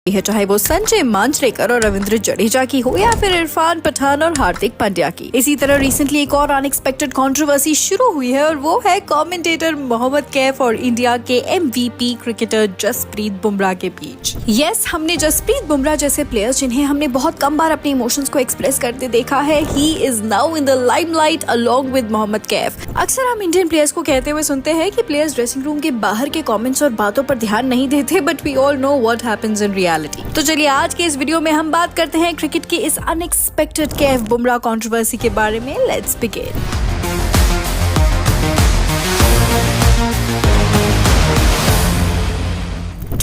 है, चाहे वो संजय मांजरेकर और रविंद्र जडेजा की हो या फिर इरफान पठान और हार्दिक पांड्या की। इसी तरह रिसेंटली एक और अनएक्सपेक्टेड कंट्रोवर्सी शुरू हुई है और वो है कमेंटेटर मोहम्मद कैफ और इंडिया के MVP क्रिकेटर जसप्रीत बुमराह के बीच। यस, हमने जसप्रीत बुमराह जैसे प्लेयर्स जिन्हें हमने बहुत कम बार अपने इमोशंस को एक्सप्रेस करते देखा है, he is now in the limelight along with Mohammad Kaif. अक्सर हम इंडियन प्लेयर्स को कहते हुए सुनते हैं कि प्लेयर्स ड्रेसिंग रूम के बाहर के कमेंट्स और बातों पर ध्यान नहीं देते, but we all know what happens in reality. तो चलिए आज के इस वीडियो में हम बात करते हैं क्रिकेट की इस अनएक्सपेक्टेड कैफ बुमराह कंट्रोवर्सी के बारे में। Let's begin.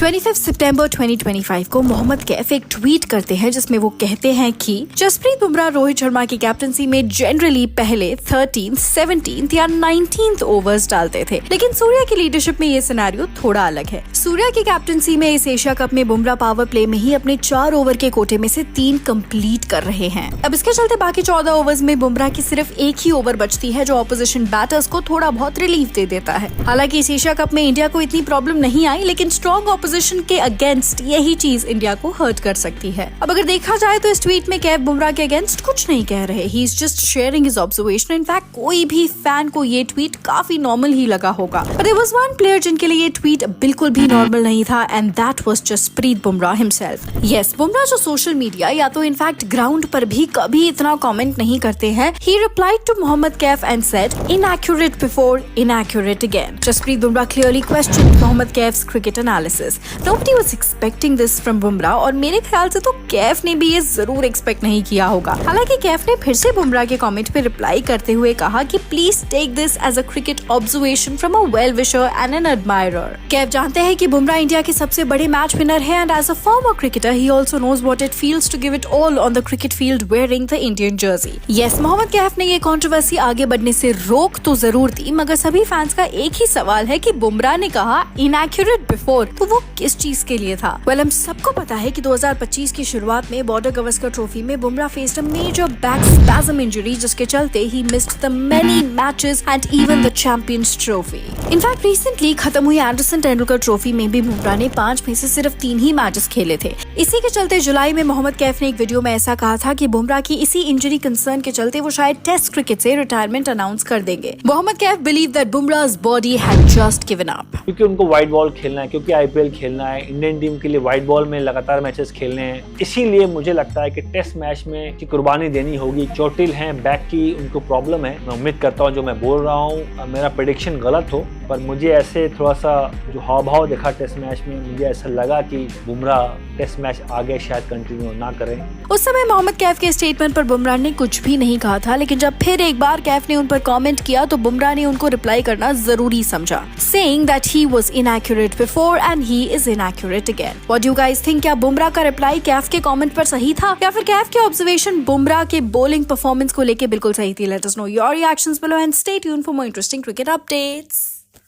25 सितंबर 2025 को मोहम्मद कैफ एक ट्वीट करते हैं जिसमें वो कहते हैं कि जसप्रीत बुमराह रोहित शर्मा की कैप्टनसी में जनरली पहले 13th, 17th या 19th ओवर्स डालते थे, लेकिन सूर्या की लीडरशिप में ये सिनेरियो थोड़ा अलग है। सूर्या की कैप्टनसी में इस एशिया कप में बुमराह पावर प्ले में ही अपने 4 ओवर के कोटे में से 3 कंप्लीट कर रहे हैं। अब इसके चलते बाकी 14 ओवर्स में बुमराह की सिर्फ एक ही ओवर बचती है जो ऑपोजिशन बैटर्स को थोड़ा बहुत रिलीफ दे देता है। हालांकि इस एशिया कप में इंडिया को इतनी प्रॉब्लम नहीं आई, लेकिन स्ट्रॉन्ग ऑपोजिशन के अगेंस्ट यही चीज इंडिया को हर्ट कर सकती है। अब अगर देखा जाए तो इस ट्वीट में कैफ बुमराह के अगेंस्ट कुछ नहीं कह रहे, he is just sharing his observation. In fact कोई भी फैन को ये ट्वीट काफी नॉर्मल ही लगा होगा, but there was one player जिनके लिए ये ट्वीट बिल्कुल भी नॉर्मल नहीं था, and that was Jasprit Bumrah himself. Yes, Bumrah जो सोशल मीडिया या तो इनफैक्ट ग्राउंड पर भी कभी इतना कमेंट नहीं करते हैं, he replied to Mohammad Kaif and said inaccurate before, inaccurate again. Jasprit Bumrah clearly questioned Mohammad Kaif's cricket analysis. Nobody was expecting this from Bumrah, और मेरे ख्याल से तो कैफ ने भी ये जरूर एक्सपेक्ट नहीं किया होगा। हालांकि कैफ ने फिर से बुमराह के कमेंट पे रिप्लाई करते हुए कहा कि please take this as a cricket observation from a well wisher and an admirer. Kaif जानते हैं कि बुमराह इंडिया के सबसे बड़े मैच विनर है, and as a former cricketer he also knows what it feels to give it all on the cricket field wearing the Indian jersey. Yes, Mohammad Kaif ने ये controversy आगे बढ़ने से रोक तो जरूर दी, मगर सभी फैंस का एक ही सवाल है कि बुमराह ने कहा inaccurate before, तो वो किस चीज के लिए था? वेल, हम सबको पता है कि 2025 की शुरुआत में बॉर्डर गवस्कर ट्रॉफी में Bumrah faced a major back spasm injury, जिसके चलते he missed the many matches and even the Champions Trophy. In fact recently खत्म हुई एंडरसन टेंडुलकर ट्रॉफी में भी बुमराह ने 5 में से सिर्फ 3 ही मैचेस खेले थे। इसी के चलते जुलाई में मोहम्मद कैफ ने एक वीडियो में ऐसा कहा था कि बुमराह की इसी इंजरी कंसर्न के चलते वो शायद टेस्ट क्रिकेट से रिटायरमेंट अनाउंस कर देंगे। Mohammad Kaif believe that Bumrah's body had just given up. क्योंकि उनको व्हाइट बॉल खेलना है, क्योंकि IPL खेलना है, इंडियन टीम के लिए व्हाइट बॉल में लगातार मैचेस खेलने हैं, इसीलिए मुझे लगता है कि टेस्ट मैच में की कुर्बानी देनी होगी। चोटिल हैं, बैक की उनको प्रॉब्लम है। मैं उम्मीद करता हूँ जो मैं बोल रहा हूँ मेरा प्रेडिक्शन गलत हो, पर मुझे ऐसे थोड़ा सा जो हाव भाव देखा टेस्ट मैच में, मुझे ऐसा लगा कि बुमराह टेस्ट मैच आगे शायद कंटिन्यू ना करें। उस समय मोहम्मद कैफ के स्टेटमेंट पर बुमराह ने कुछ भी नहीं कहा था, लेकिन जब फिर एक बार कैफ ने उन पर कमेंट किया तो बुमराह ने उनको रिप्लाई करना जरूरी समझा, saying that he was inaccurate before and he is inaccurate again. What do you guys think? क्या बुमराह का रिप्लाई कैफ के कमेंट पर सही था, या फिर कैफ के ऑब्जर्वेशन बुमराह के बॉलिंग परफॉर्मेंस को लेके बिल्कुल सही थी? Let us know your reactions below and stay tuned for more interesting cricket updates.